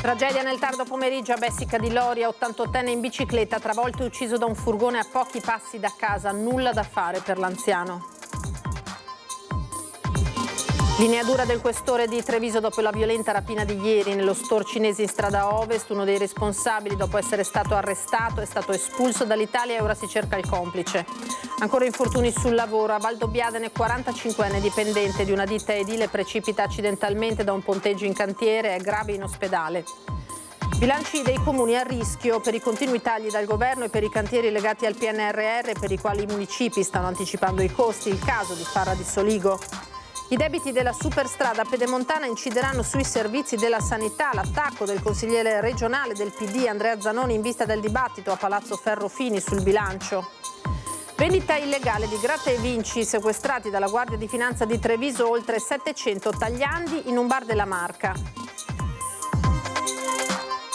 Tragedia nel tardo pomeriggio a Bessica di Loria, 88enne in bicicletta, travolto e ucciso da un furgone a pochi passi da casa, nulla da fare per l'anziano. Linea dura del questore di Treviso dopo la violenta rapina di ieri nello store cinese in strada Ovest. Uno dei responsabili, dopo essere stato arrestato, è stato espulso dall'Italia e ora si cerca il complice. Ancora infortuni sul lavoro. A Valdobbiadene, 45enne dipendente di una ditta edile precipita accidentalmente da un ponteggio in cantiere e è grave in ospedale. Bilanci dei comuni a rischio per i continui tagli dal governo e per i cantieri legati al PNRR per i quali i municipi stanno anticipando i costi. Il caso di Farra di Soligo. I debiti della superstrada pedemontana incideranno sui servizi della sanità. L'attacco del consigliere regionale del PD Andrea Zanoni in vista del dibattito a Palazzo Ferrofini sul bilancio. Vendita illegale di gratta e vinci sequestrati dalla Guardia di Finanza di Treviso, oltre 700 tagliandi in un bar della Marca.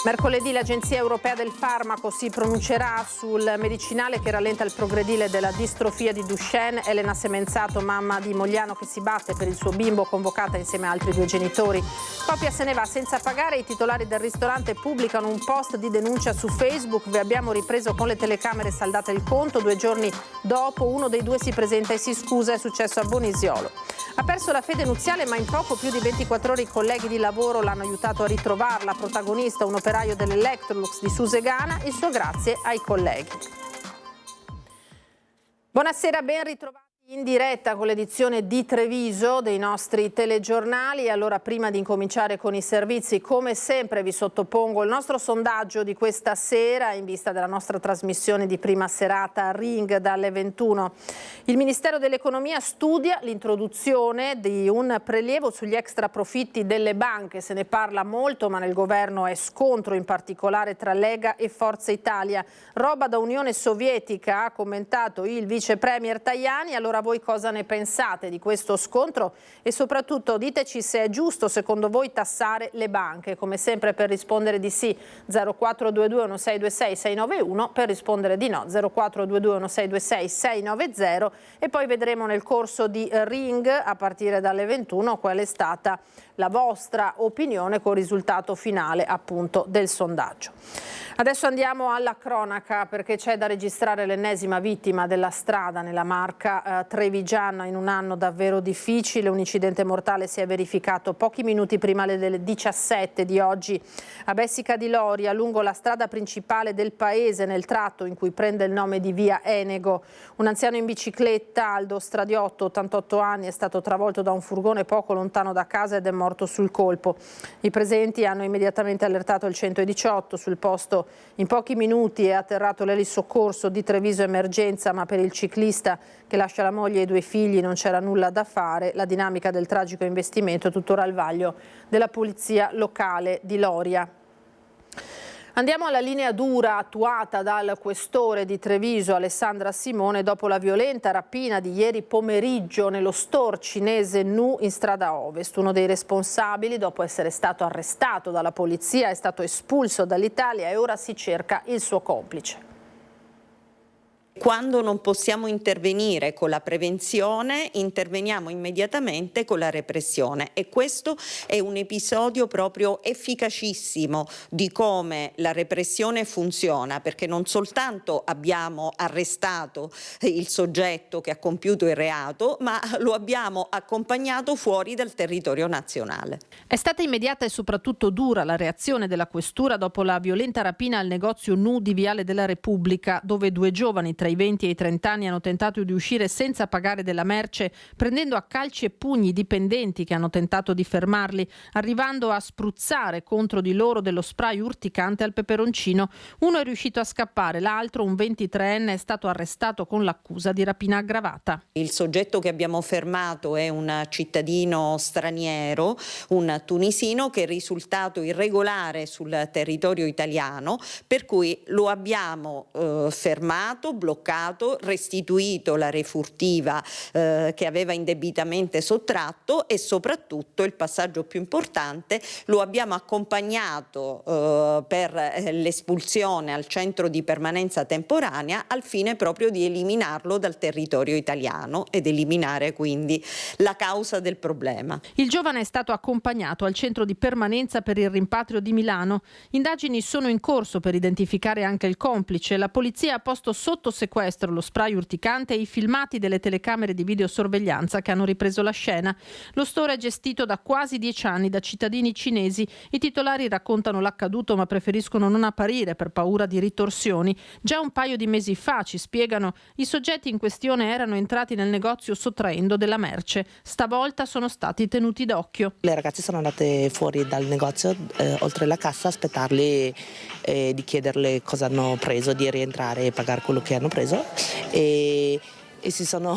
Mercoledì l'Agenzia Europea del Farmaco si pronuncerà sul medicinale che rallenta il progredire della distrofia di Duchenne. Elena Semenzato, mamma di Mogliano che si batte per il suo bimbo, convocata insieme a altri 2 genitori. Coppia se ne va senza pagare, i titolari del ristorante pubblicano un post di denuncia su Facebook. Vi abbiamo ripreso con le telecamere, saldate il conto. 2 giorni dopo uno dei 2 si presenta e si scusa, è successo a Bonisiolo. Ha perso la fede nuziale ma in poco più di 24 ore i colleghi di lavoro l'hanno aiutato a ritrovarla. Protagonista un operaio dell'Electrolux di Susegana, il suo grazie ai colleghi. Buonasera, ben ritrovati in diretta con l'edizione di Treviso dei nostri telegiornali. Allora, prima di incominciare con i servizi, come sempre vi sottopongo il nostro sondaggio di questa sera in vista della nostra trasmissione di prima serata Ring dalle 21. Il Ministero dell'Economia studia l'introduzione di un prelievo sugli extra profitti delle banche. Se ne parla molto, ma nel governo è scontro, in particolare tra Lega e Forza Italia. Roba da Unione Sovietica, ha commentato il vice premier Tajani. Allora, voi cosa ne pensate di questo scontro e soprattutto diteci se è giusto secondo voi tassare le banche. Come sempre, per rispondere di sì 0422 1626 691, per rispondere di no 0422 1626 690 e poi vedremo nel corso di Ring a partire dalle 21 qual è stata la vostra opinione con il risultato finale appunto del sondaggio. Adesso andiamo alla cronaca perché c'è da registrare l'ennesima vittima della strada nella Marca trevigiana in un anno davvero difficile. Un incidente mortale si è verificato pochi minuti prima delle 17 di oggi a Bessica di Loria, lungo la strada principale del paese, nel tratto in cui prende il nome di via Enego. Un anziano in bicicletta, Aldo Stradiotto, 88 anni, è stato travolto da un furgone poco lontano da casa ed è morto sul colpo. I presenti hanno immediatamente allertato il 118. Sul posto in pochi minuti è atterrato l'elisoccorso di Treviso Emergenza, ma per il ciclista che lascia la moglie e i 2 figli non c'era nulla da fare. La dinamica del tragico investimento è tuttora al vaglio della polizia locale di Loria. Andiamo alla linea dura attuata dal questore di Treviso Alessandra Simone dopo la violenta rapina di ieri pomeriggio nello store cinese Nu in strada Ovest. Uno dei responsabili, dopo essere stato arrestato dalla polizia, è stato espulso dall'Italia e ora si cerca il suo complice. Quando non possiamo intervenire con la prevenzione, interveniamo immediatamente con la repressione e questo è un episodio proprio efficacissimo di come la repressione funziona, perché non soltanto abbiamo arrestato il soggetto che ha compiuto il reato, ma lo abbiamo accompagnato fuori dal territorio nazionale. È stata immediata e soprattutto dura la reazione della questura dopo la violenta rapina al negozio Nu di Viale della Repubblica, dove 2 giovani tra i 20 e i 30 anni hanno tentato di uscire senza pagare della merce, prendendo a calci e pugni i dipendenti che hanno tentato di fermarli, arrivando a spruzzare contro di loro dello spray urticante al peperoncino. Uno è riuscito a scappare, l'altro, un 23enne, è stato arrestato con l'accusa di rapina aggravata. Il soggetto che abbiamo fermato è un cittadino straniero, un tunisino che è risultato irregolare sul territorio italiano, per cui lo abbiamo fermato, bloccato bloccato, restituito la refurtiva che aveva indebitamente sottratto e soprattutto, il passaggio più importante, lo abbiamo accompagnato per l'espulsione al centro di permanenza temporanea al fine proprio di eliminarlo dal territorio italiano ed eliminare quindi la causa del problema. Il giovane è stato accompagnato al centro di permanenza per il rimpatrio di Milano. Indagini sono in corso per identificare anche il complice. La polizia ha posto sotto sequestro lo spray urticante e i filmati delle telecamere di videosorveglianza che hanno ripreso la scena. Lo store è gestito da quasi 10 anni da cittadini cinesi. I titolari raccontano l'accaduto ma preferiscono non apparire per paura di ritorsioni. Già un paio di mesi fa, ci spiegano, i soggetti in questione erano entrati nel negozio sottraendo della merce. Stavolta sono stati tenuti d'occhio. Le ragazze sono andate fuori dal negozio, oltre la cassa, a aspettarli, di chiederle cosa hanno preso, di rientrare e pagare quello che hanno preso. E si sono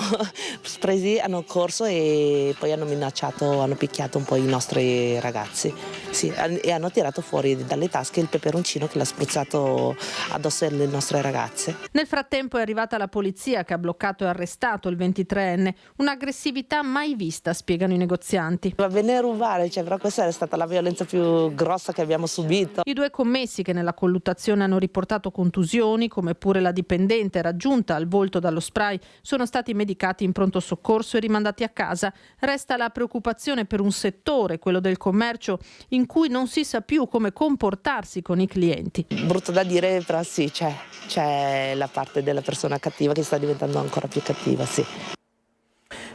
presi, hanno corso e poi hanno minacciato, hanno picchiato un po' i nostri ragazzi. Sì, e hanno tirato fuori dalle tasche il peperoncino che l'ha spruzzato addosso alle nostre ragazze. Nel frattempo è arrivata la polizia che ha bloccato e arrestato il 23enne. Un'aggressività mai vista, spiegano i negozianti. Va bene rubare, però questa è stata la violenza più grossa che abbiamo subito. I due commessi che nella colluttazione hanno riportato contusioni, come pure la dipendente raggiunta al volto dallo spray, sono stati medicati in pronto soccorso e rimandati a casa. Resta la preoccupazione per un settore, quello del commercio, in cui non si sa più come comportarsi con i clienti. Brutto da dire, però sì, c'è la parte della persona cattiva che sta diventando ancora più cattiva, sì.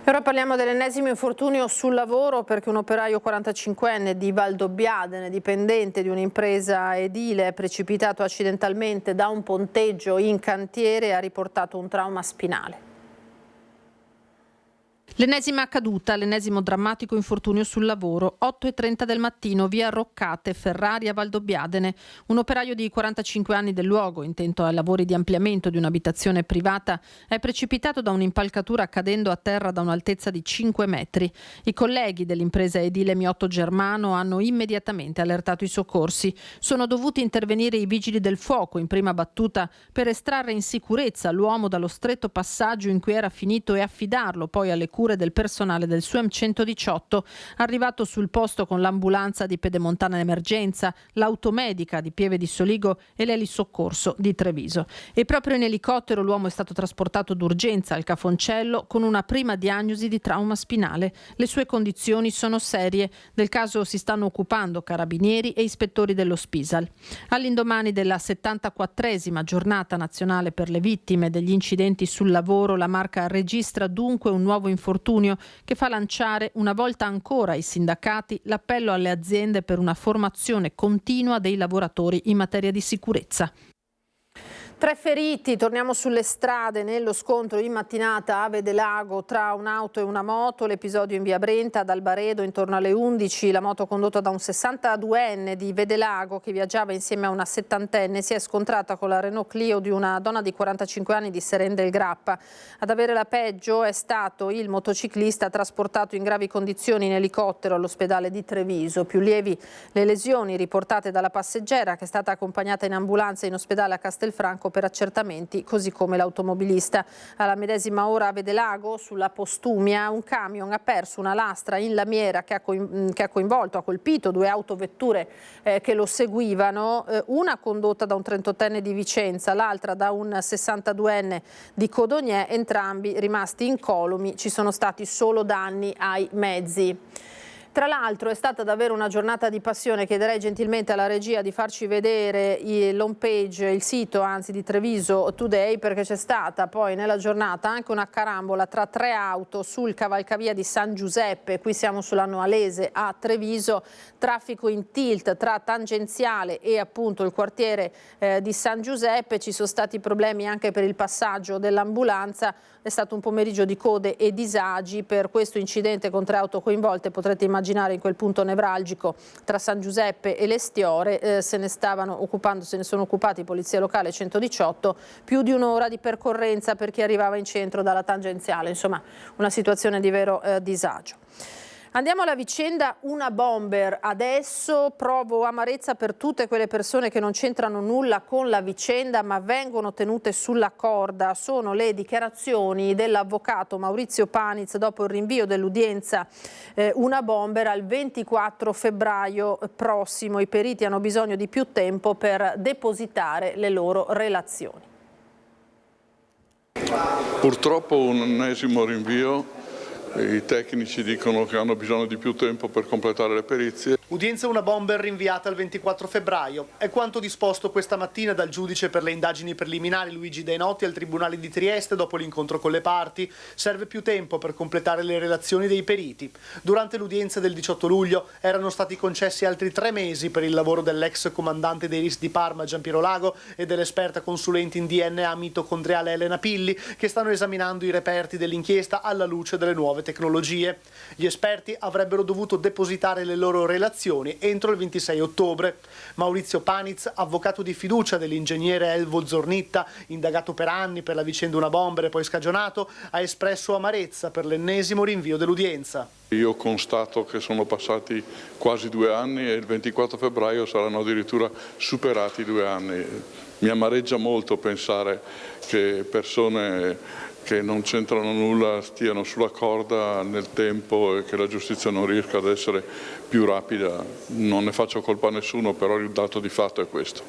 Ora parliamo dell'ennesimo infortunio sul lavoro perché un operaio 45enne di Valdobbiadene, dipendente di un'impresa edile, precipitato accidentalmente da un ponteggio in cantiere, ha riportato un trauma spinale. L'ennesima caduta, l'ennesimo drammatico infortunio sul lavoro, 8:30 del mattino, via Roccate, Ferrari a Valdobbiadene. Un operaio di 45 anni del luogo, intento ai lavori di ampliamento di un'abitazione privata, è precipitato da un'impalcatura cadendo a terra da un'altezza di 5 metri. I colleghi dell'impresa edile Miotto Germano hanno immediatamente allertato i soccorsi. Sono dovuti intervenire i vigili del fuoco in prima battuta per estrarre in sicurezza l'uomo dallo stretto passaggio in cui era finito e affidarlo poi alle cure del personale del SUEM 118, arrivato sul posto con l'ambulanza di Pedemontana Emergenza, l'automedica di Pieve di Soligo e l'elisoccorso di Treviso. E proprio in elicottero l'uomo è stato trasportato d'urgenza al Cafoncello con una prima diagnosi di trauma spinale. Le sue condizioni sono serie. Del caso si stanno occupando carabinieri e ispettori dello Spisal. All'indomani della 74esima giornata nazionale per le vittime degli incidenti sul lavoro, la Marca registra dunque un nuovo infortunio che fa lanciare una volta ancora ai sindacati l'appello alle aziende per una formazione continua dei lavoratori in materia di sicurezza. 3 feriti, torniamo sulle strade nello scontro in mattinata a Vedelago tra un'auto e una moto, l'episodio in via Brenta ad Albaredo intorno alle 11, la moto condotta da un 62enne di Vedelago che viaggiava insieme a una 70enne si è scontrata con la Renault Clio di una donna di 45 anni di Seren del Grappa. Ad avere la peggio è stato il motociclista trasportato in gravi condizioni in elicottero all'ospedale di Treviso. Più lievi le lesioni riportate dalla passeggera che è stata accompagnata in ambulanza in ospedale a Castelfranco per accertamenti, così come l'automobilista. Alla medesima ora a Vedelago, sulla Postumia, un camion ha perso una lastra in lamiera che ha colpito 2 autovetture che lo seguivano, una condotta da un 38enne di Vicenza, l'altra da un 62enne di Codogné, entrambi rimasti incolumi. Ci sono stati solo danni ai mezzi. Tra l'altro è stata davvero una giornata di passione. Chiederei gentilmente alla regia di farci vedere l'home page, il sito anzi di Treviso Today, perché c'è stata poi nella giornata anche una carambola tra 3 auto sul cavalcavia di San Giuseppe. Qui siamo sulla Noalese a Treviso, traffico in tilt tra tangenziale e appunto il quartiere di San Giuseppe. Ci sono stati problemi anche per il passaggio dell'ambulanza. È stato un pomeriggio di code e disagi per questo incidente con 3 auto coinvolte. Potrete immaginare in quel punto nevralgico tra San Giuseppe e l'Estiore se ne sono occupati Polizia Locale 118, più di un'ora di percorrenza per chi arrivava in centro dalla tangenziale, insomma una situazione di vero disagio. Andiamo alla vicenda Una Bomber. Adesso provo amarezza per tutte quelle persone che non c'entrano nulla con la vicenda ma vengono tenute sulla corda. Sono le dichiarazioni dell'avvocato Maurizio Paniz dopo il rinvio dell'udienza Una Bomber al 24 febbraio prossimo. I periti hanno bisogno di più tempo per depositare le loro relazioni. Purtroppo un ennesimo rinvio. I tecnici dicono che hanno bisogno di più tempo per completare le perizie. Udienza Una Bomber rinviata al 24 febbraio. È quanto disposto questa mattina dal giudice per le indagini preliminari Luigi Deinotti al Tribunale di Trieste dopo l'incontro con le parti. Serve più tempo per completare le relazioni dei periti. Durante l'udienza del 18 luglio erano stati concessi altri 3 mesi per il lavoro dell'ex comandante dei RIS di Parma Giampiero Lago e dell'esperta consulente in DNA mitocondriale Elena Pilli, che stanno esaminando i reperti dell'inchiesta alla luce delle nuove tecnologie. Gli esperti avrebbero dovuto depositare le loro relazioni entro il 26 ottobre. Maurizio Paniz, avvocato di fiducia dell'ingegnere Elvo Zornitta, indagato per anni per la vicenda Una Bomber e poi scagionato, ha espresso amarezza per l'ennesimo rinvio dell'udienza. Io constato che sono passati quasi 2 anni e il 24 febbraio saranno addirittura superati 2 anni. Mi amareggia molto pensare che persone che non c'entrano nulla stiano sulla corda nel tempo e che la giustizia non riesca ad essere più rapida. Non ne faccio colpa a nessuno, però il dato di fatto è questo.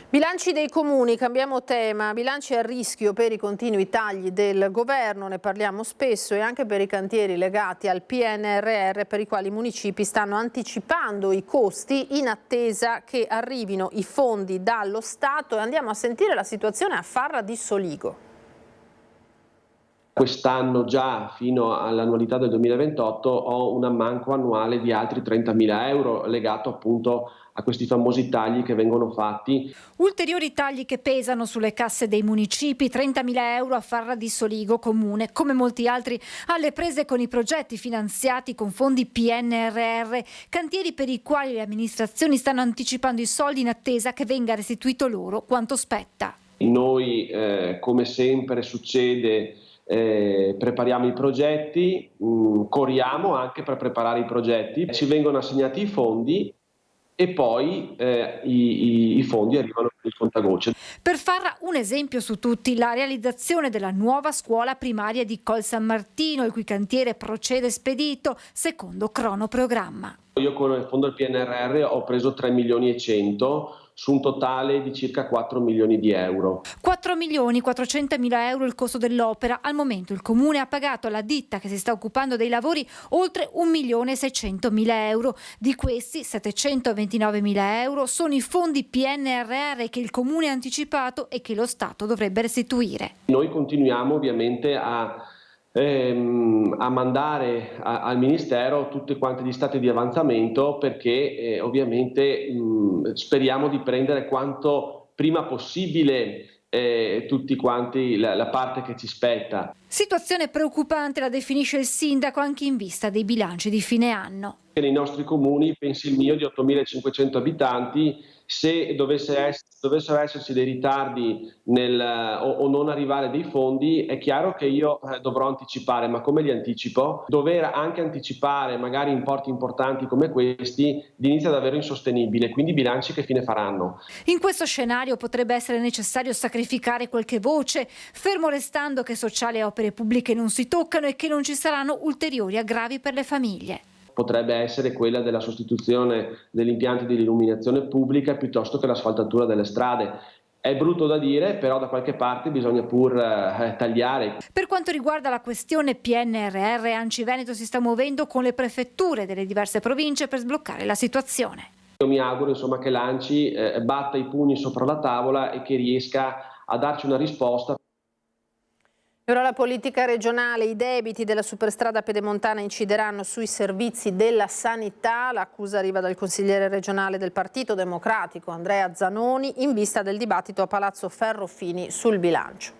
Bilanci dei comuni, cambiamo tema, bilanci a rischio per i continui tagli del governo, ne parliamo spesso, e anche per i cantieri legati al PNRR per i quali i municipi stanno anticipando i costi in attesa che arrivino i fondi dallo Stato. E andiamo a sentire la situazione a Farra di Soligo. Quest'anno già fino all'annualità del 2028 ho un ammanco annuale di altri 30.000 euro legato appunto a questi famosi tagli che vengono fatti. Ulteriori tagli che pesano sulle casse dei municipi, 30.000 euro a Farra di Soligo comune, come molti altri alle prese con i progetti finanziati con fondi PNRR, cantieri per i quali le amministrazioni stanno anticipando i soldi in attesa che venga restituito loro quanto spetta. Noi, come sempre succede, prepariamo i progetti, corriamo anche per preparare i progetti, ci vengono assegnati i fondi e poi i fondi arrivano con il contagocce. Per Farra un esempio su tutti, la realizzazione della nuova scuola primaria di Col San Martino, il cui cantiere procede spedito secondo cronoprogramma. Io con il fondo del PNRR ho preso 3 milioni e 100 su un totale di circa 4 milioni di euro. 4 milioni 400 mila euro il costo dell'opera. Al momento il Comune ha pagato alla ditta che si sta occupando dei lavori oltre 1 milione e 600 mila euro. Di questi 729 mila euro sono i fondi PNRR che il Comune ha anticipato e che lo Stato dovrebbe restituire. Noi continuiamo ovviamente a mandare al Ministero tutti quanti gli stati di avanzamento perché ovviamente speriamo di prendere quanto prima possibile tutti quanti la parte che ci spetta. Situazione preoccupante la definisce il sindaco anche in vista dei bilanci di fine anno. Nei nostri comuni, pensi il mio di 8.500 abitanti, se dovessero esserci dei ritardi o non arrivare dei fondi, è chiaro che io dovrò anticipare, ma come li anticipo? Dover anche anticipare magari importi importanti come questi inizia davvero insostenibile, quindi i bilanci che fine faranno? In questo scenario potrebbe essere necessario sacrificare qualche voce, fermo restando che sociali e opere pubbliche non si toccano e che non ci saranno ulteriori aggravi per le famiglie. Potrebbe essere quella della sostituzione degli impianti di illuminazione pubblica piuttosto che l'asfaltatura delle strade. È brutto da dire, però da qualche parte bisogna pur tagliare. Per quanto riguarda la questione PNRR, ANCI Veneto si sta muovendo con le prefetture delle diverse province per sbloccare la situazione. Io mi auguro insomma che l'ANCI batta i pugni sopra la tavola e che riesca a darci una risposta. Ora la politica regionale, i debiti della superstrada pedemontana incideranno sui servizi della sanità. L'accusa arriva dal consigliere regionale del Partito Democratico, Andrea Zanoni, in vista del dibattito a Palazzo Ferrofini sul bilancio.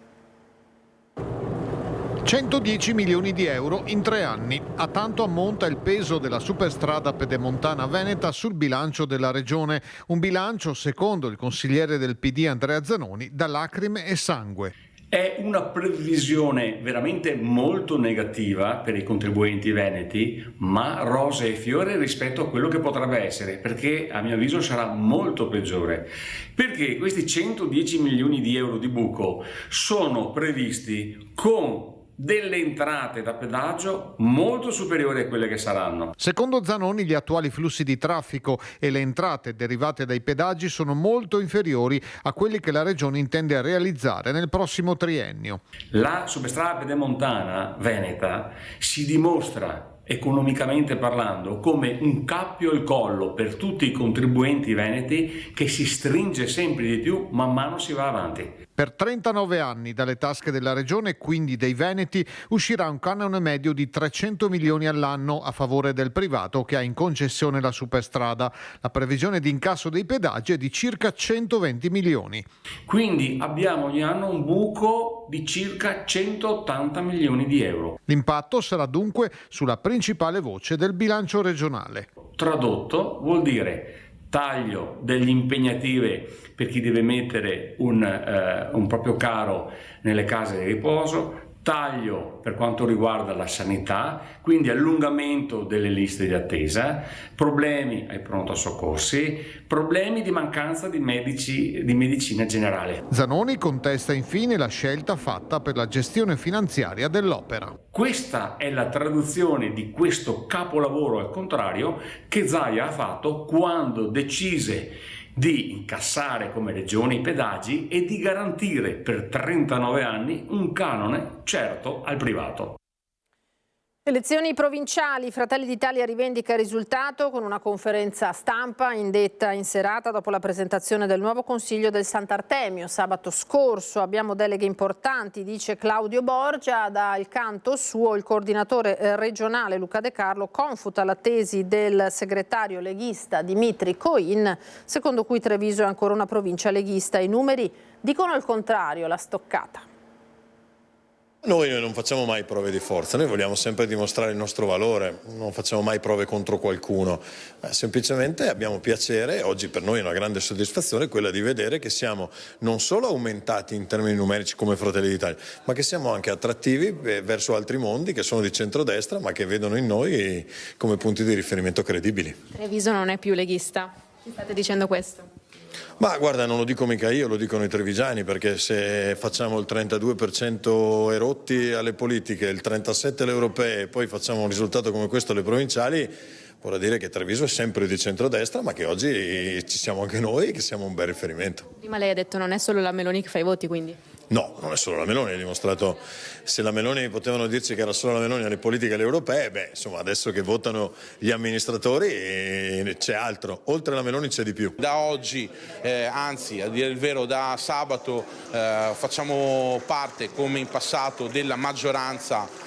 110 milioni di euro in 3 anni. A tanto ammonta il peso della superstrada pedemontana veneta sul bilancio della regione. Un bilancio, secondo il consigliere del PD Andrea Zanoni, da lacrime e sangue. È una previsione veramente molto negativa per i contribuenti veneti, ma rose e fiori rispetto a quello che potrebbe essere, perché a mio avviso sarà molto peggiore. Perché questi 110 milioni di euro di buco sono previsti con delle entrate da pedaggio molto superiori a quelle che saranno. Secondo Zanoni, gli attuali flussi di traffico e le entrate derivate dai pedaggi sono molto inferiori a quelli che la Regione intende realizzare nel prossimo triennio. La superstrada pedemontana veneta si dimostra, economicamente parlando, come un cappio al collo per tutti i contribuenti veneti, che si stringe sempre di più man mano si va avanti. Per 39 anni dalle tasche della Regione e quindi dei veneti uscirà un canone medio di 300 milioni all'anno a favore del privato che ha in concessione la superstrada. La previsione di incasso dei pedaggi è di circa 120 milioni. Quindi abbiamo ogni anno un buco di circa 180 milioni di euro. L'impatto sarà dunque sulla principale voce del bilancio regionale. Tradotto vuol dire taglio degli impegnative per chi deve mettere un proprio caro nelle case di riposo, taglio per quanto riguarda la sanità, quindi allungamento delle liste di attesa, problemi ai pronto soccorsi, problemi di mancanza di medici di medicina generale. Zanoni contesta infine la scelta fatta per la gestione finanziaria dell'opera. Questa è la traduzione di questo capolavoro al contrario che Zaia ha fatto quando decise di incassare come regione i pedaggi e di garantire per 39 anni un canone certo al privato. Elezioni provinciali, Fratelli d'Italia rivendica il risultato con una conferenza stampa indetta in serata dopo la presentazione del nuovo Consiglio del Sant'Artemio. Sabato scorso abbiamo deleghe importanti, dice Claudio Borgia. Dal canto suo il coordinatore regionale Luca De Carlo confuta la tesi del segretario leghista Dimitri Coin, secondo cui Treviso è ancora una provincia leghista. I numeri dicono il contrario, la stoccata. Noi non facciamo mai prove di forza, noi vogliamo sempre dimostrare il nostro valore, non facciamo mai prove contro qualcuno, semplicemente abbiamo piacere, oggi per noi è una grande soddisfazione quella di vedere che siamo non solo aumentati in termini numerici come Fratelli d'Italia, ma che siamo anche attrattivi verso altri mondi che sono di centrodestra ma che vedono in noi come punti di riferimento credibili. Treviso non è più leghista, mi state dicendo questo? Ma guarda, non lo dico mica io, lo dicono i trevigiani, perché se facciamo il 32% erotti alle politiche, il 37% alle europee e poi facciamo un risultato come questo alle provinciali, vorrà dire che Treviso è sempre di centrodestra, ma che oggi ci siamo anche noi, che siamo un bel riferimento. Prima lei ha detto non è solo la Meloni che fa i voti, quindi? No, non è solo la Meloni, ha dimostrato, se la Meloni potevano dirci che era solo la Meloni alle politiche alle europee, beh, insomma, adesso che votano gli amministratori c'è altro, oltre alla Meloni c'è di più. Da oggi, anzi a dire il vero da sabato, facciamo parte come in passato della maggioranza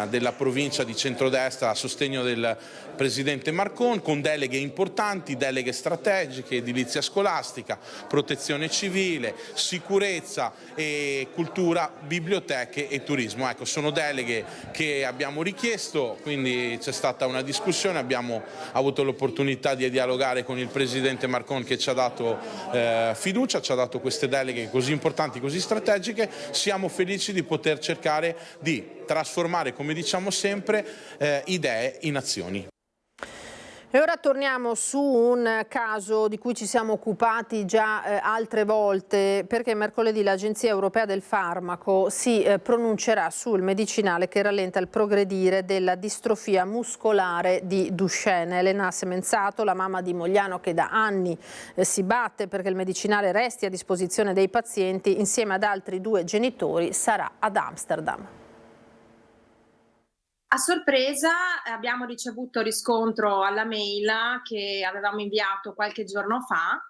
della provincia di centrodestra a sostegno del presidente Marcon, con deleghe importanti, deleghe strategiche, edilizia scolastica, protezione civile, sicurezza e cultura, biblioteche e turismo. Ecco, sono deleghe che abbiamo richiesto, quindi c'è stata una discussione, abbiamo avuto l'opportunità di dialogare con il presidente Marcon che ci ha dato fiducia, ci ha dato queste deleghe così importanti, così strategiche. Siamo felici di poter cercare di trasformare, come diciamo sempre, idee in azioni. E ora torniamo su un caso di cui ci siamo occupati già altre volte, perché mercoledì l'Agenzia Europea del Farmaco si pronuncerà sul medicinale che rallenta il progredire della distrofia muscolare di Duchenne. Elena Semenzato, la mamma di Mogliano che da anni si batte perché il medicinale resti a disposizione dei pazienti, insieme ad altri 2 genitori, sarà ad Amsterdam. A sorpresa abbiamo ricevuto riscontro alla mail che avevamo inviato qualche giorno fa,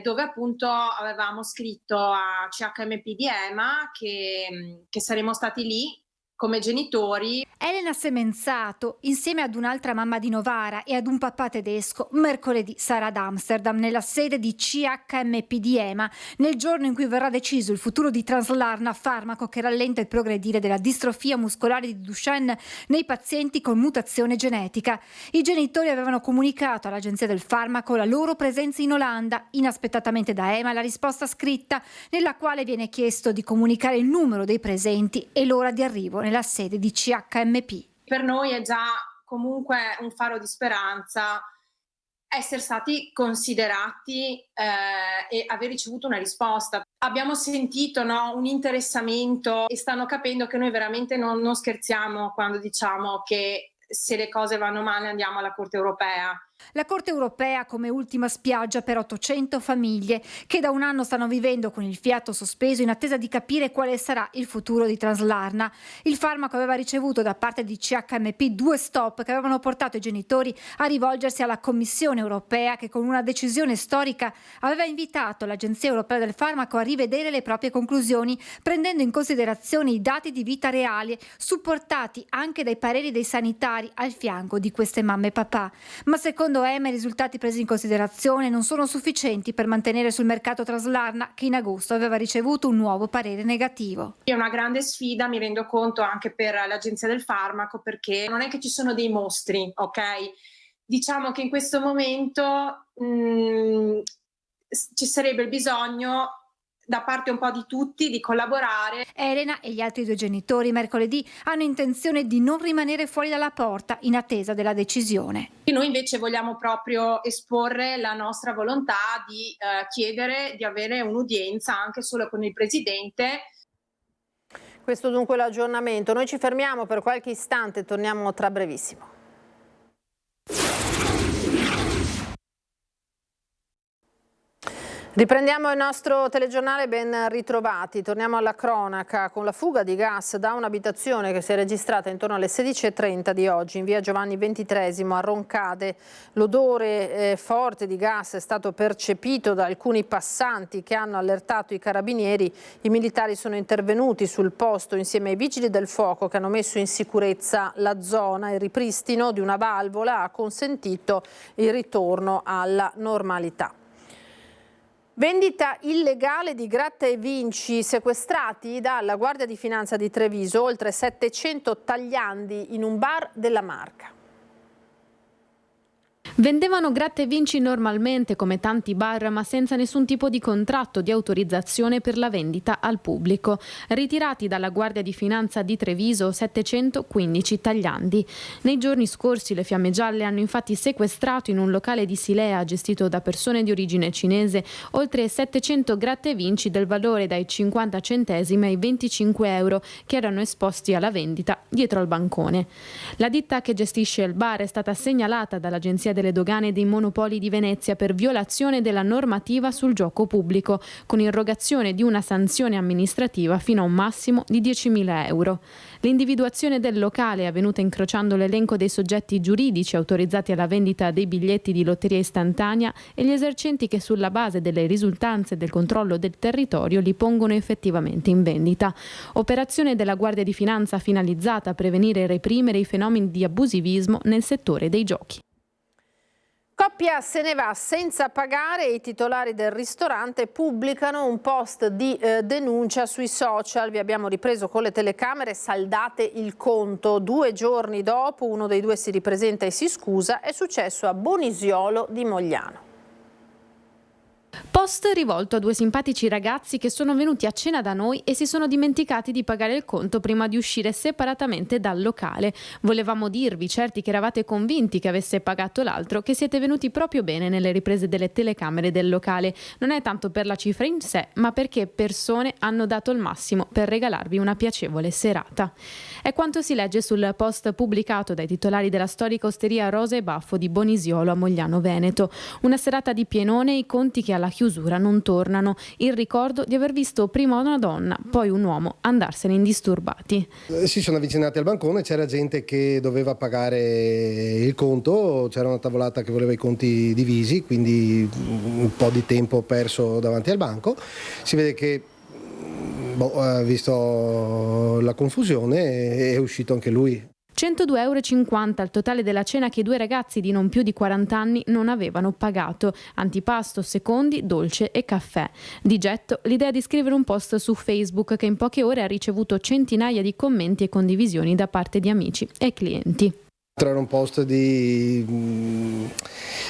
dove appunto avevamo scritto a CHMP di EMA che saremmo stati lì come genitori. Elena Semenzato, insieme ad un'altra mamma di Novara e ad un papà tedesco, mercoledì sarà ad Amsterdam, nella sede di CHMP di EMA, nel giorno in cui verrà deciso il futuro di Translarna, farmaco che rallenta il progredire della distrofia muscolare di Duchenne nei pazienti con mutazione genetica. I genitori avevano comunicato all'Agenzia del Farmaco la loro presenza in Olanda. Inaspettatamente da EMA la risposta scritta, nella quale viene chiesto di comunicare il numero dei presenti e l'ora di arrivo nella sede di CHMP. Per noi è già comunque un faro di speranza essere stati considerati e aver ricevuto una risposta. Abbiamo sentito un interessamento e stanno capendo che noi veramente non scherziamo quando diciamo che se le cose vanno male andiamo alla Corte Europea. La Corte Europea come ultima spiaggia per 800 famiglie che da un anno stanno vivendo con il fiato sospeso in attesa di capire quale sarà il futuro di Translarna. Il farmaco aveva ricevuto da parte di CHMP 2 stop che avevano portato i genitori a rivolgersi alla Commissione Europea, che con una decisione storica aveva invitato l'Agenzia Europea del Farmaco a rivedere le proprie conclusioni, prendendo in considerazione i dati di vita reali, supportati anche dai pareri dei sanitari al fianco di queste mamme e papà. Ma secondo EMA i risultati presi in considerazione non sono sufficienti per mantenere sul mercato Translarna, che in agosto aveva ricevuto un nuovo parere negativo. È una grande sfida, mi rendo conto, anche per l'Agenzia del Farmaco, perché non è che ci sono dei mostri, ok? Diciamo che in questo momento ci sarebbe il bisogno da parte un po' di tutti di collaborare. Elena e gli altri 2 genitori mercoledì hanno intenzione di non rimanere fuori dalla porta in attesa della decisione. Noi invece vogliamo proprio esporre la nostra volontà di chiedere di avere un'udienza anche solo con il Presidente. Questo dunque l'aggiornamento. Noi ci fermiamo per qualche istante e torniamo tra brevissimo. Riprendiamo il nostro telegiornale, ben ritrovati. Torniamo alla cronaca con la fuga di gas da un'abitazione che si è registrata intorno alle 16:30 di oggi in via Giovanni XXIII a Roncade. L'odore forte di gas è stato percepito da alcuni passanti che hanno allertato i carabinieri. I militari sono intervenuti sul posto insieme ai vigili del fuoco che hanno messo in sicurezza la zona. Il ripristino di una valvola ha consentito il ritorno alla normalità. Vendita illegale di gratta e vinci sequestrati dalla Guardia di Finanza di Treviso, oltre 700 tagliandi in un bar della Marca. Vendevano gratta e vinci normalmente come tanti bar, ma senza nessun tipo di contratto di autorizzazione per la vendita al pubblico. Ritirati dalla Guardia di Finanza di Treviso 715 tagliandi. Nei giorni scorsi le Fiamme Gialle hanno infatti sequestrato in un locale di Silea gestito da persone di origine cinese oltre 700 gratta e vinci del valore dai 50 centesimi ai 25 euro che erano esposti alla vendita dietro al bancone. La ditta che gestisce il bar è stata segnalata dall'Agenzia delle Dogane e dei Monopoli di Venezia per violazione della normativa sul gioco pubblico, con irrogazione di una sanzione amministrativa fino a un massimo di 10.000 euro. L'individuazione del locale è avvenuta incrociando l'elenco dei soggetti giuridici autorizzati alla vendita dei biglietti di lotteria istantanea e gli esercenti che sulla base delle risultanze del controllo del territorio li pongono effettivamente in vendita. Operazione della Guardia di Finanza finalizzata a prevenire e reprimere i fenomeni di abusivismo nel settore dei giochi. Coppia se ne va senza pagare e i titolari del ristorante pubblicano un post di denuncia sui social. Vi abbiamo ripreso con le telecamere, saldate il conto. 2 giorni dopo uno dei 2 si ripresenta e si scusa. È successo a Bonisiolo di Mogliano. Post rivolto a 2 simpatici ragazzi che sono venuti a cena da noi e si sono dimenticati di pagare il conto prima di uscire separatamente dal locale. Volevamo dirvi, certi che eravate convinti che avesse pagato l'altro, che siete venuti proprio bene nelle riprese delle telecamere del locale. Non è tanto per la cifra in sé, ma perché persone hanno dato il massimo per regalarvi una piacevole serata. È quanto si legge sul post pubblicato dai titolari della storica osteria Rosa e Baffo di Bonisiolo a Mogliano Veneto. Una serata di pienone e i conti che alla chiusura non tornano. Il ricordo di aver visto prima una donna, poi un uomo andarsene indisturbati. Si sono avvicinati al bancone, c'era gente che doveva pagare il conto, c'era una tavolata che voleva i conti divisi, quindi un po' di tempo perso davanti al banco. Si vede che ha visto la confusione e è uscito anche lui. 102,50 € al totale della cena che i 2 ragazzi di non più di 40 anni non avevano pagato. Antipasto, secondi, dolce e caffè. Di getto l'idea di scrivere un post su Facebook che in poche ore ha ricevuto centinaia di commenti e condivisioni da parte di amici e clienti. Era un post di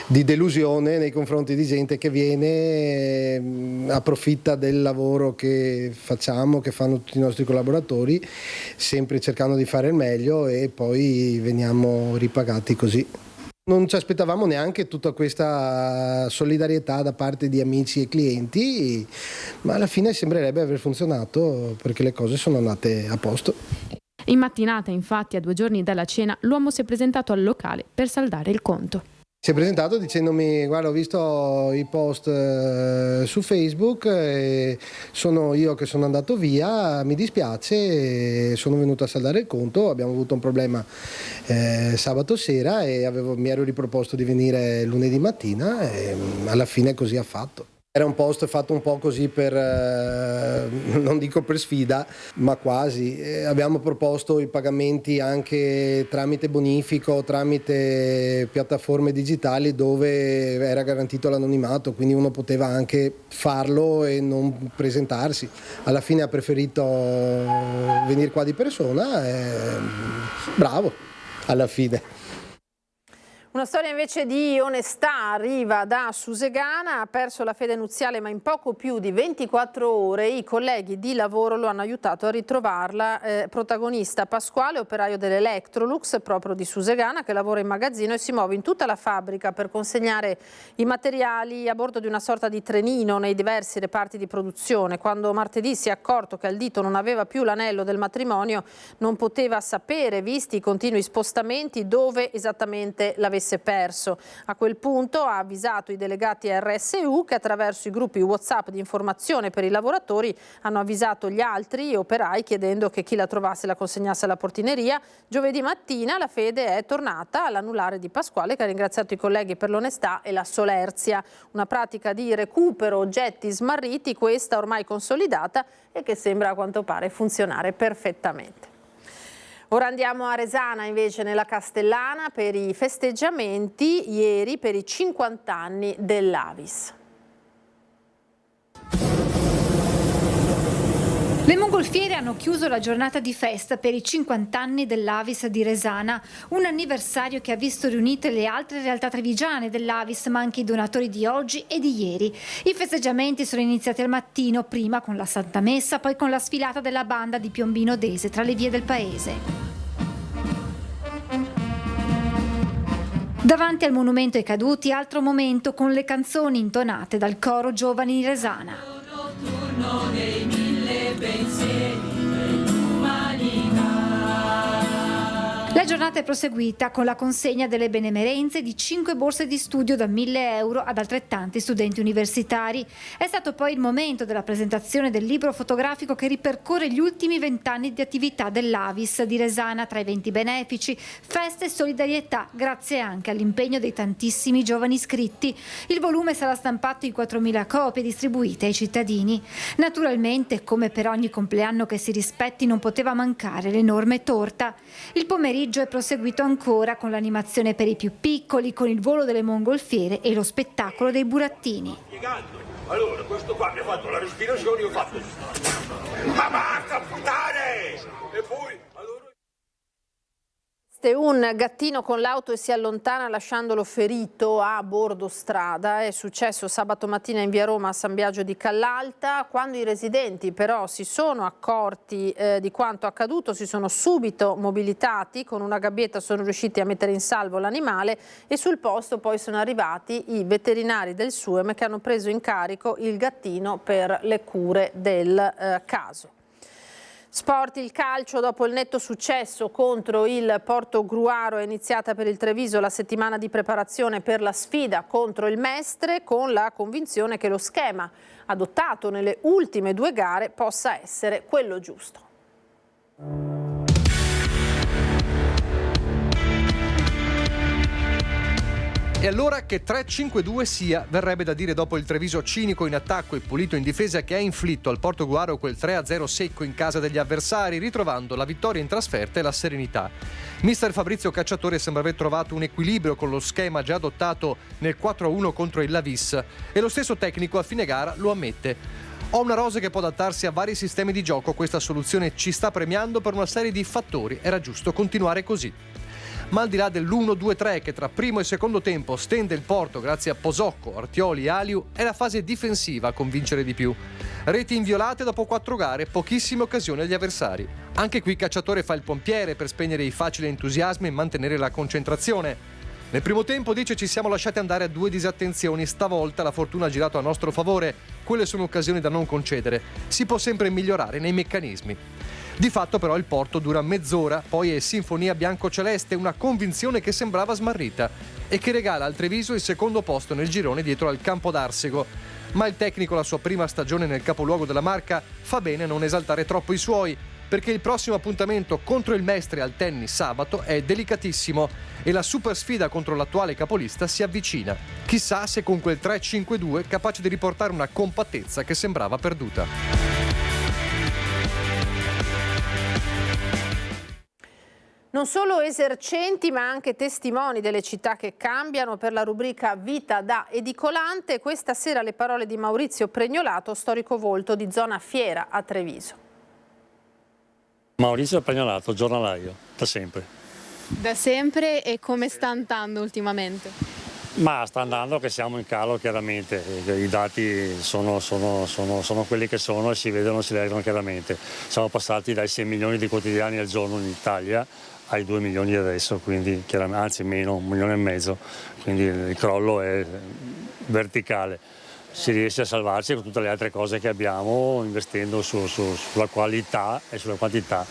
delusione nei confronti di gente che viene, approfitta del lavoro che facciamo, che fanno tutti i nostri collaboratori, sempre cercando di fare il meglio e poi veniamo ripagati così. Non ci aspettavamo neanche tutta questa solidarietà da parte di amici e clienti, ma alla fine sembrerebbe aver funzionato perché le cose sono andate a posto. In mattinata, infatti, a 2 giorni dalla cena, l'uomo si è presentato al locale per saldare il conto. Si è presentato dicendomi: guarda, ho visto i post su Facebook, sono io che sono andato via, mi dispiace, sono venuto a saldare il conto, abbiamo avuto un problema sabato sera e mi ero riproposto di venire lunedì mattina e alla fine così ha fatto. Era un post fatto un po' così per, non dico per sfida, ma quasi. Abbiamo proposto i pagamenti anche tramite bonifico, tramite piattaforme digitali dove era garantito l'anonimato, quindi uno poteva anche farlo e non presentarsi. Alla fine ha preferito venire qua di persona, bravo, alla fine. Una storia invece di onestà arriva da Susegana, ha perso la fede nuziale ma in poco più di 24 ore i colleghi di lavoro lo hanno aiutato a ritrovarla. Protagonista Pasquale, operaio dell'Electrolux proprio di Susegana, che lavora in magazzino e si muove in tutta la fabbrica per consegnare i materiali a bordo di una sorta di trenino nei diversi reparti di produzione. Quando martedì si è accorto che al dito non aveva più l'anello del matrimonio, non poteva sapere, visti i continui spostamenti, dove esattamente l'avesse perso. A quel punto ha avvisato i delegati RSU che attraverso i gruppi WhatsApp di informazione per i lavoratori hanno avvisato gli altri operai chiedendo che chi la trovasse la consegnasse alla portineria. Giovedì mattina la fede è tornata all'anulare di Pasquale, che ha ringraziato i colleghi per l'onestà e la solerzia. Una pratica di recupero oggetti smarriti, questa ormai consolidata e che sembra a quanto pare funzionare perfettamente. Ora andiamo a Resana, invece nella Castellana, per i festeggiamenti ieri per i 50 anni dell'Avis. Le mongolfiere hanno chiuso la giornata di festa per i 50 anni dell'Avis di Resana, un anniversario che ha visto riunite le altre realtà trevigiane dell'Avis, ma anche i donatori di oggi e di ieri. I festeggiamenti sono iniziati al mattino, prima con la Santa Messa, poi con la sfilata della banda di Piombino Dese tra le vie del paese. Davanti al monumento ai caduti, altro momento con le canzoni intonate dal coro Giovani Resana. La giornata è proseguita con la consegna delle benemerenze di 5 borse di studio da 1.000 euro ad altrettanti studenti universitari. È stato poi il momento della presentazione del libro fotografico che ripercorre gli ultimi 20 anni di attività dell'Avis di Resana, tra eventi benefici, feste e solidarietà, grazie anche all'impegno dei tantissimi giovani iscritti. Il volume sarà stampato in 4.000 copie distribuite ai cittadini. Naturalmente, come per ogni compleanno che si rispetti, non poteva mancare l'enorme torta. Il pomeriggio è proseguito ancora con l'animazione per i più piccoli, con il volo delle mongolfiere e lo spettacolo dei burattini. Allora, questo qua mi ha fatto la respirazione, io ho fatto... Ma basta, puttane! E poi... Un gattino con l'auto e si allontana lasciandolo ferito a bordo strada. È successo sabato mattina in via Roma a San Biagio di Callalta. Quando i residenti però si sono accorti di quanto accaduto, si sono subito mobilitati, con una gabbietta sono riusciti a mettere in salvo l'animale e sul posto poi sono arrivati i veterinari del SUEM che hanno preso in carico il gattino per le cure del caso. Sport, il calcio, dopo il netto successo contro il Portogruaro è iniziata per il Treviso la settimana di preparazione per la sfida contro il Mestre, con la convinzione che lo schema adottato nelle ultime 2 gare possa essere quello giusto. E allora che 3-5-2 sia, verrebbe da dire dopo il Treviso cinico in attacco e pulito in difesa che ha inflitto al Portoguaro quel 3-0 secco in casa degli avversari, ritrovando la vittoria in trasferta e la serenità. Mister Fabrizio Cacciatore sembra aver trovato un equilibrio con lo schema già adottato nel 4-1 contro il Lavis e lo stesso tecnico a fine gara lo ammette. Ho una rosa che può adattarsi a vari sistemi di gioco, questa soluzione ci sta premiando per una serie di fattori, era giusto continuare così. Ma al di là dell'1-2-3 che tra primo e secondo tempo stende il Porto grazie a Posocco, Artioli e Aliu, è la fase difensiva a convincere di più. Reti inviolate dopo 4 gare, pochissime occasioni agli avversari. Anche qui Cacciatore fa il pompiere per spegnere i facili entusiasmi e mantenere la concentrazione. Nel primo tempo dice ci siamo lasciati andare a 2 disattenzioni, stavolta la fortuna ha girato a nostro favore, quelle sono occasioni da non concedere, si può sempre migliorare nei meccanismi. Di fatto però il Porto dura mezz'ora, poi è sinfonia bianco-celeste, una convinzione che sembrava smarrita e che regala al Treviso il secondo posto nel girone dietro al Campo d'Arsego. Ma il tecnico, la sua prima stagione nel capoluogo della Marca, fa bene a non esaltare troppo i suoi, perché il prossimo appuntamento contro il Mestre al tennis sabato è delicatissimo e la super sfida contro l'attuale capolista si avvicina. Chissà se con quel 3-5-2 capace di riportare una compattezza che sembrava perduta. Non solo esercenti ma anche testimoni delle città che cambiano. Per la rubrica Vita da edicolante questa sera le parole di Maurizio Pregnolato, storico volto di zona Fiera a Treviso. Maurizio Pregnolato, giornalaio, da sempre. Da sempre, e come sta andando ultimamente? Ma sta andando che siamo in calo chiaramente, i dati sono quelli che sono e si vedono, si leggono chiaramente. Siamo passati dai 6 milioni di quotidiani al giorno in Italia ai 2 milioni adesso, quindi anzi meno, 1,5 milioni, quindi il crollo è verticale. Si riesce a salvarsi con tutte le altre cose che abbiamo, investendo sulla qualità e sulla quantità.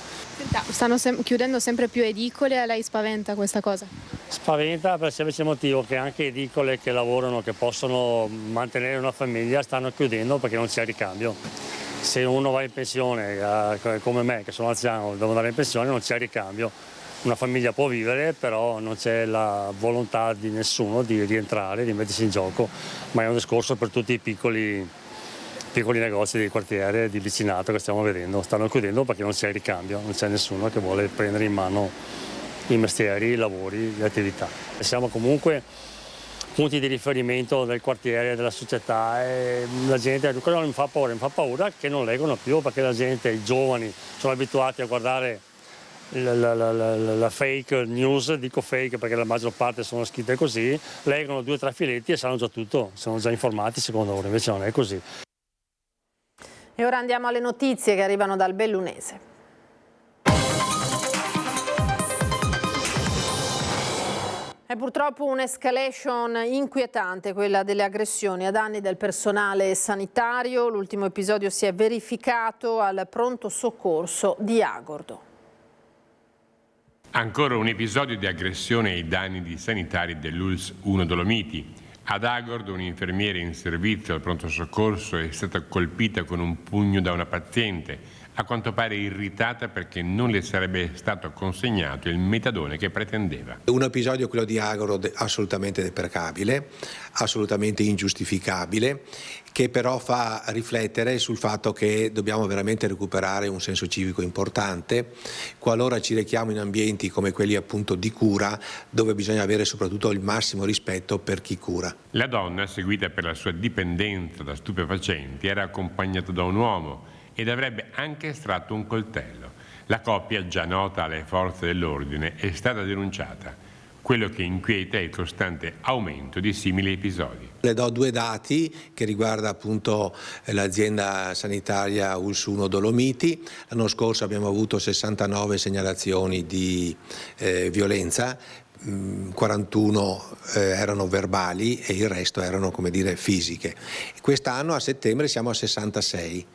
Stanno chiudendo sempre più edicole, a lei spaventa questa cosa? Spaventa per il semplice motivo che anche edicole che lavorano, che possono mantenere una famiglia, stanno chiudendo perché non c'è ricambio. Se uno va in pensione, come me che sono anziano, devo andare in pensione, non c'è ricambio. Una famiglia può vivere, però non c'è la volontà di nessuno di rientrare, di mettersi in gioco, ma è un discorso per tutti i piccoli negozi di quartiere, di vicinato che stiamo vedendo. Stanno chiudendo perché non c'è ricambio, non c'è nessuno che vuole prendere in mano i mestieri, i lavori, le attività. E siamo comunque punti di riferimento del quartiere, della società, e la gente, quello mi fa paura che non leggono più, perché la gente, i giovani, sono abituati a guardare la fake news, dico fake perché la maggior parte sono scritte così, leggono 2 o 3 filetti e sanno già tutto, sono già informati secondo loro, invece non è così. E ora andiamo alle notizie che arrivano dal Bellunese. È purtroppo un'escalation inquietante quella delle aggressioni a danni del personale sanitario. L'ultimo episodio si è verificato al pronto soccorso di Agordo. Ancora un episodio di aggressione ai danni di sanitari dell'ULSS 1 Dolomiti. Ad Agordo un'infermiera in servizio al pronto soccorso è stata colpita con un pugno da una paziente, a quanto pare irritata perché non le sarebbe stato consegnato il metadone che pretendeva. Un episodio, quello di Agordo, assolutamente deprecabile, assolutamente ingiustificabile, che però fa riflettere sul fatto che dobbiamo veramente recuperare un senso civico importante qualora ci rechiamo in ambienti come quelli appunto di cura, dove bisogna avere soprattutto il massimo rispetto per chi cura. La donna, seguita per la sua dipendenza da stupefacenti, era accompagnata da un uomo ed avrebbe anche estratto un coltello. La coppia, già nota alle forze dell'ordine, è stata denunciata. Quello che inquieta è il costante aumento di simili episodi. Le do 2 dati che riguarda appunto l'azienda sanitaria ULSS 1 Dolomiti. L'anno scorso abbiamo avuto 69 segnalazioni di violenza, 41 erano verbali e il resto erano, come dire, fisiche. Quest'anno a settembre siamo a 66.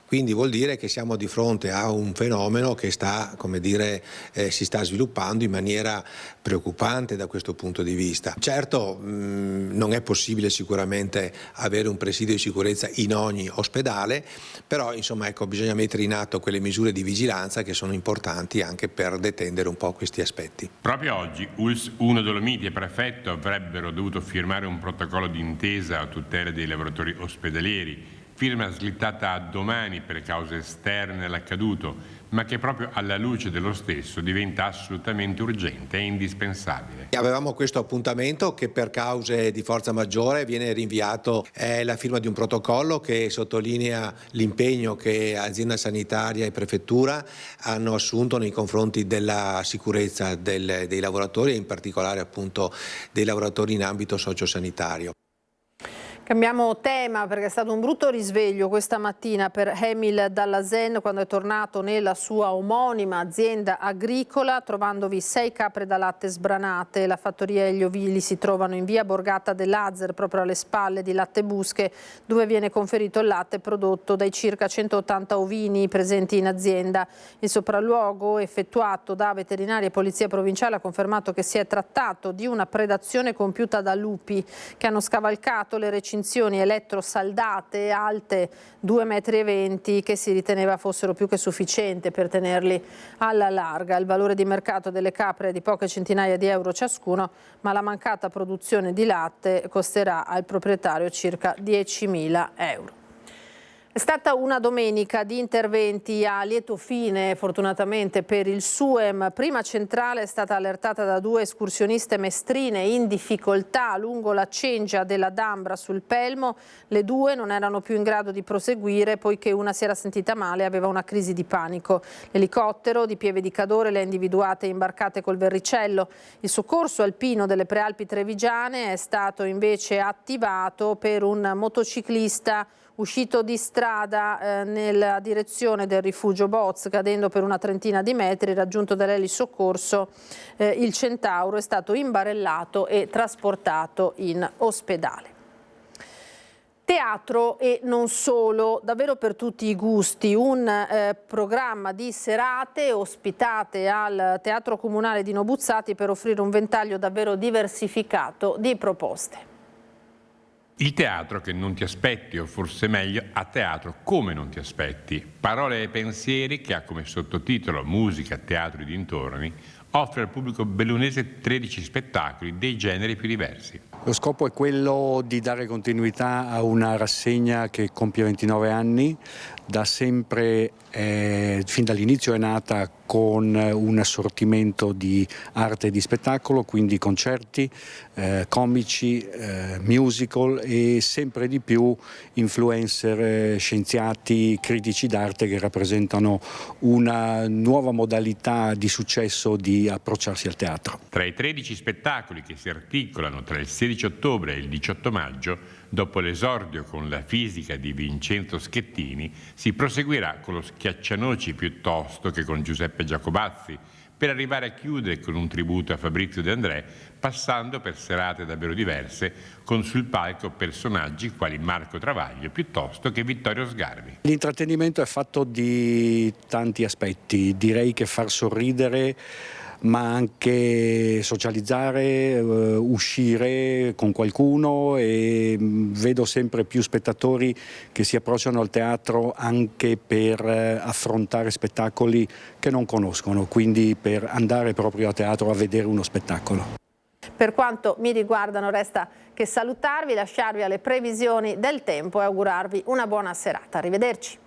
Quindi vuol dire che siamo di fronte a un fenomeno che sta, come dire, si sta sviluppando in maniera preoccupante da questo punto di vista. Certo, non è possibile sicuramente avere un presidio di sicurezza in ogni ospedale, però insomma, ecco, bisogna mettere in atto quelle misure di vigilanza che sono importanti anche per detendere un po' questi aspetti. Proprio oggi ULSS 1 Dolomiti e prefetto avrebbero dovuto firmare un protocollo d'intesa a tutela dei lavoratori ospedalieri, firma slittata a domani per cause esterne all'accaduto, ma che proprio alla luce dello stesso diventa assolutamente urgente e indispensabile. Avevamo questo appuntamento che per cause di forza maggiore viene rinviato, è la firma di un protocollo che sottolinea l'impegno che azienda sanitaria e prefettura hanno assunto nei confronti della sicurezza dei lavoratori e in particolare appunto dei lavoratori in ambito sociosanitario. Cambiamo tema perché è stato un brutto risveglio questa mattina per Emil Dallazen quando è tornato nella sua omonima azienda agricola trovandovi 6 capre da latte sbranate. La fattoria e gli ovili si trovano in via Borgata dell'Azer, proprio alle spalle di Latte Busche, dove viene conferito il latte prodotto dai circa 180 ovini presenti in azienda. Il sopralluogo effettuato da veterinaria e polizia provinciale ha confermato che si è trattato di una predazione compiuta da lupi che hanno scavalcato le recinzioni elettrosaldate alte 2,20 metri che si riteneva fossero più che sufficienti per tenerli alla larga. Il valore di mercato delle capre è di poche centinaia di euro ciascuno, ma la mancata produzione di latte costerà al proprietario circa 10.000 euro. È stata una domenica di interventi a lieto fine, fortunatamente per il SUEM. Prima centrale è stata allertata da 2 escursioniste mestrine in difficoltà lungo la cengia della Dambra sul Pelmo. Le 2 non erano più in grado di proseguire poiché una si era sentita male e aveva una crisi di panico. L'elicottero di Pieve di Cadore le ha individuate imbarcate col Verricello. Il soccorso alpino delle Prealpi Trevigiane è stato invece attivato per un motociclista uscito di strada nella direzione del rifugio Boz, cadendo per una trentina di metri, raggiunto dall'elisoccorso. Il Centauro è stato imbarellato e trasportato in ospedale. Teatro e non solo, davvero per tutti i gusti, un programma di serate ospitate al Teatro Comunale di Nobuzzati per offrire un ventaglio davvero diversificato di proposte. Il teatro che non ti aspetti, o forse meglio, a teatro come non ti aspetti. Parole e pensieri che ha come sottotitolo Musica, teatro e dintorni, offre al pubblico bellunese 13 spettacoli dei generi più diversi. Lo scopo è quello di dare continuità a una rassegna che compie 29 anni, da sempre, fin dall'inizio è nata con un assortimento di arte e di spettacolo, quindi concerti, comici, musical e sempre di più influencer, scienziati, critici d'arte che rappresentano una nuova modalità di successo di approcciarsi al teatro. Tra i 13 spettacoli che si articolano tra il 16 ottobre e il 18 maggio, dopo l'esordio con La fisica di Vincenzo Schettini, si proseguirà con lo Schiaccianoci piuttosto che con Giuseppe Giacobazzi, per arrivare a chiudere con un tributo a Fabrizio De André, passando per serate davvero diverse, con sul palco personaggi quali Marco Travaglio piuttosto che Vittorio Sgarbi. L'intrattenimento è fatto di tanti aspetti, direi che far sorridere, ma anche socializzare, uscire con qualcuno, e vedo sempre più spettatori che si approcciano al teatro anche per affrontare spettacoli che non conoscono, quindi per andare proprio a teatro a vedere uno spettacolo. Per quanto mi riguarda non resta che salutarvi, lasciarvi alle previsioni del tempo e augurarvi una buona serata. Arrivederci.